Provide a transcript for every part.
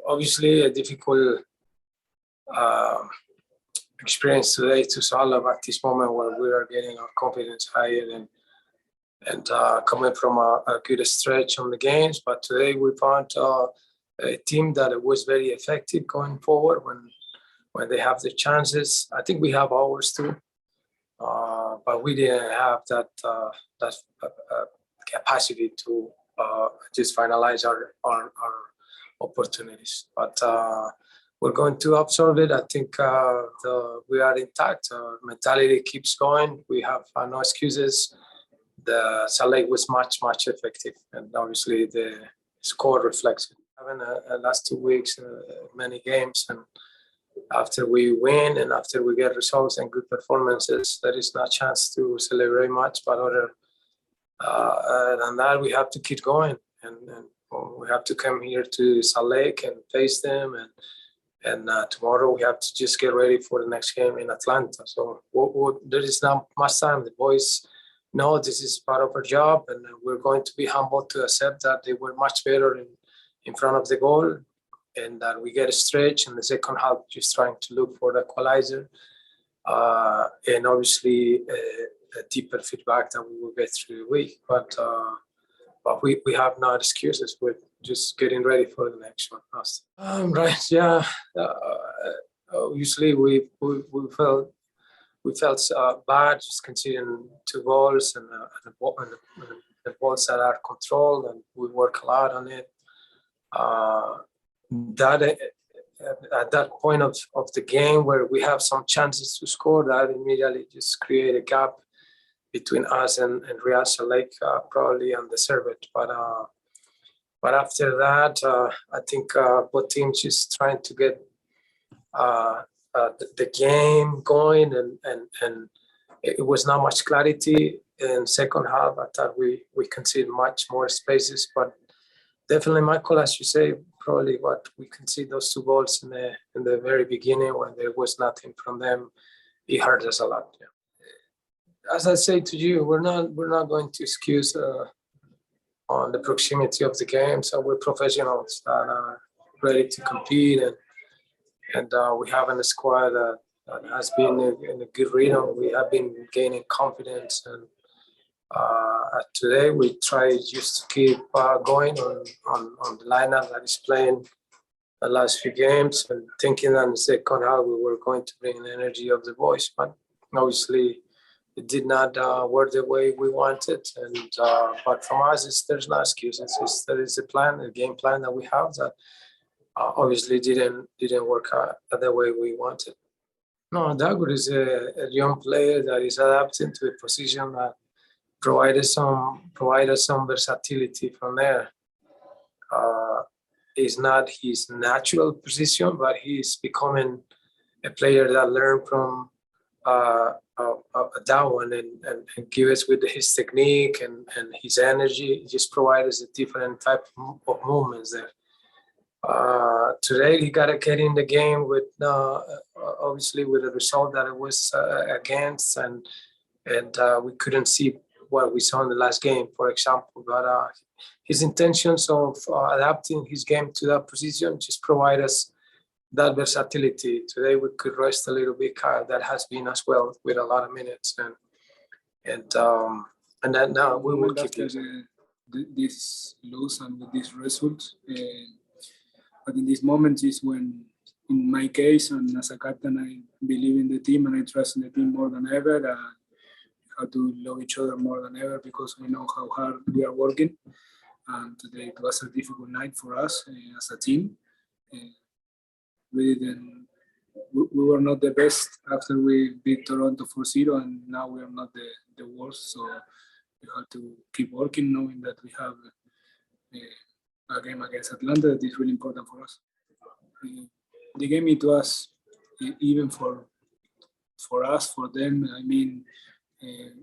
Obviously, a difficult experience today to solve at this moment where we are getting our confidence higher and coming from a good stretch on the games. But today we found a team that was very effective going forward when they have the chances. I think we have ours too, but we didn't have that capacity to just finalize our opportunities. But we're going to absorb it. I think we are intact. Our mentality keeps going. We have no excuses. The Saleh was much effective, and obviously the score reflects it. Having the last 2 weeks, many games, and after we win and after we get results and good performances, there is no chance to celebrate much. But other than that, we have to keep going, and we have to come here to Salt Lake and face them, and tomorrow we have to just get ready for the next game in Atlanta. So there is not much time. The boys know this is part of our job, and we're going to be humble to accept that they were much better in front of the goal, and that we get a stretch in the second half, just trying to look for the equalizer, and obviously a deeper feedback that we will get through the week. But we have no excuses. We're just getting ready for the next one. Right, yeah. Obviously, we felt bad just conceding 2 goals and the balls that are controlled, and we work a lot on it. At that point of the game where we have some chances to score, that immediately just create a gap between us and Real Salt Lake, probably undeserved. But after that, I think both teams just trying to get the game going, and it was not much clarity in second half. I thought we conceded much more spaces, but definitely, Michael, as you say, probably what we conceded those 2 goals in the very beginning when there was nothing from them, it hurt us a lot. Yeah. As I say to you, we're not going to excuse on the proximity of the game. So we're professionals that are ready to compete, and we have a squad that has been in a good rhythm. We have been gaining confidence, and today we try just to keep going on the lineup that is playing the last few games, and thinking that in the second half we were going to bring the energy of the boys, but obviously it did not work the way we wanted. And but from us, there's no excuses. There is a plan, a game plan that we have that obviously didn't work out the way we wanted. No, Dagur is a young player that is adapting to a position that provide us some versatility from there. It's not his natural position, but he's becoming a player that learned from that one and give us with his technique and his energy. He just provide us a different type of movements there. Today he got to get in the game with obviously with the result that it was against, and we couldn't see what we saw in the last game, for example. But his intentions of adapting his game to that position just provide us that versatility. Today we could rest a little bit. That has been as well with a lot of minutes, and that now we will keep using this loss and with this result. But in this moment is when, in my case, and as a captain, I believe in the team and I trust in the team more than ever. We have to love each other more than ever because we know how hard we are working. And today it was a difficult night for us as a team. We were not the best after we beat Toronto 4-0, and now we are not the worst. So we have to keep working, knowing that we have a game against Atlanta that is really important for us. The game, it was even for us, for them. I mean,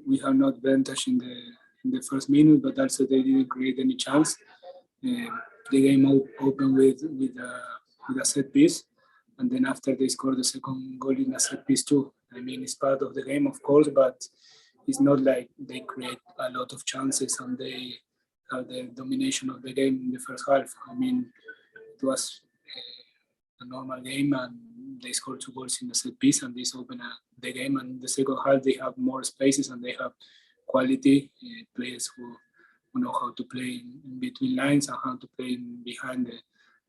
we have not advantage in the first minute, but also they didn't create any chance. The game opened with a set piece, and then after they scored the second goal in a set piece too. I mean, it's part of the game, of course, but it's not like they create a lot of chances and they have the domination of the game in the first half. I mean, was a normal game, and they scored 2 goals in the set piece, and this opened the game. And the second half, they have more spaces and they have quality players who know how to play in between lines and how to play behind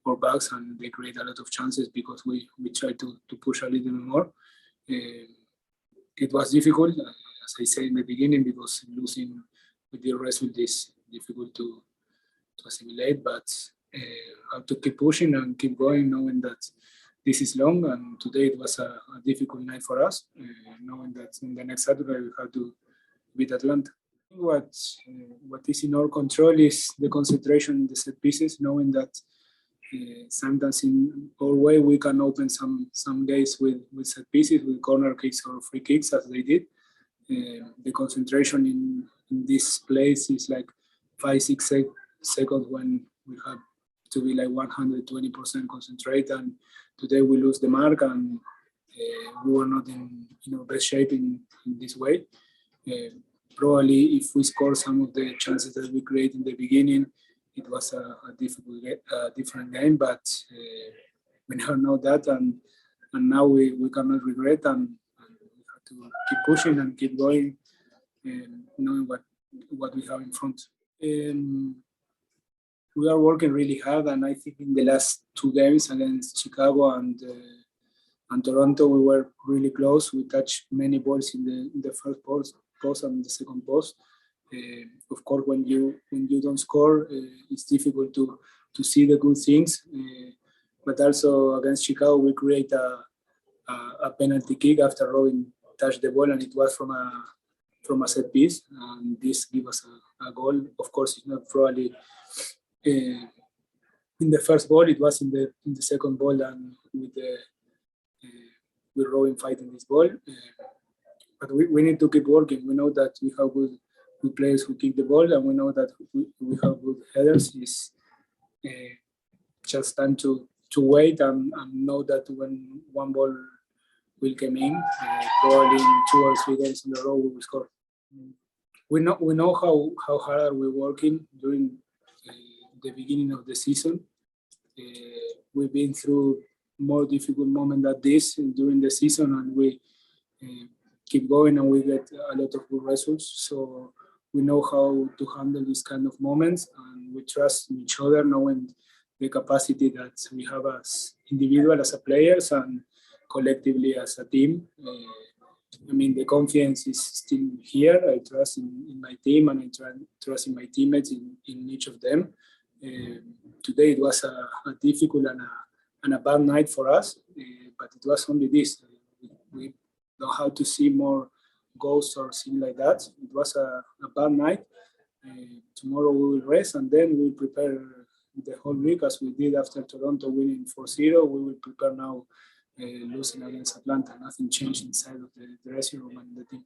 our backs, and they create a lot of chances because we try to push a little more. It was difficult, as I said in the beginning, because losing with the result is difficult to assimilate, but have to keep pushing and keep going, knowing that this is long, and today it was a difficult night for us, knowing that in the next Saturday we have to beat Atlanta. What is in our control is the concentration in the set pieces, knowing that sometimes in our way we can open some games with set pieces, with corner kicks or free kicks, as they did. The concentration in this place is like 5-6 seconds when we have to be like 120% concentrate, and today we lose the mark, and we were not in best shape in this way. Probably if we score some of the chances that we create in the beginning, it was a different game, but we now know that, and now we cannot regret, and we have to keep pushing and keep going, knowing what we have in front. We are working really hard, and I think in the last 2 games against Chicago and Toronto, we were really close. We touched many balls in the first post and the second post. Of course, when you don't score, it's difficult to see the good things. But also against Chicago, we create a penalty kick after Robin touched the ball, and it was from a set piece, and this gave us a goal. Of course, it's not probably in the first ball; it was in the second ball, and with Robin fighting this ball. But we need to keep working. We know that we have good players who kick the ball, and we know that we have good headers. It's just time to wait and know that when one ball will come in, probably in 2 or 3 days in a row we will score. We know how hard are we working during the beginning of the season. We've been through more difficult moments than this during the season, and we keep going and we get a lot of good results. So we know how to handle these kind of moments, and we trust in each other, knowing the capacity that we have as individuals, as players, and collectively as a team. I mean, the confidence is still here. I trust in my team, and I trust in my teammates, in each of them. Today it was a difficult and a bad night for us, but it was only this. We don't have to see more ghosts or things like that. It was a bad night. Tomorrow we will rest, and then we will prepare the whole week as we did after Toronto winning 4-0. We will prepare now losing against Atlanta. Nothing changed inside of the dressing room and the team.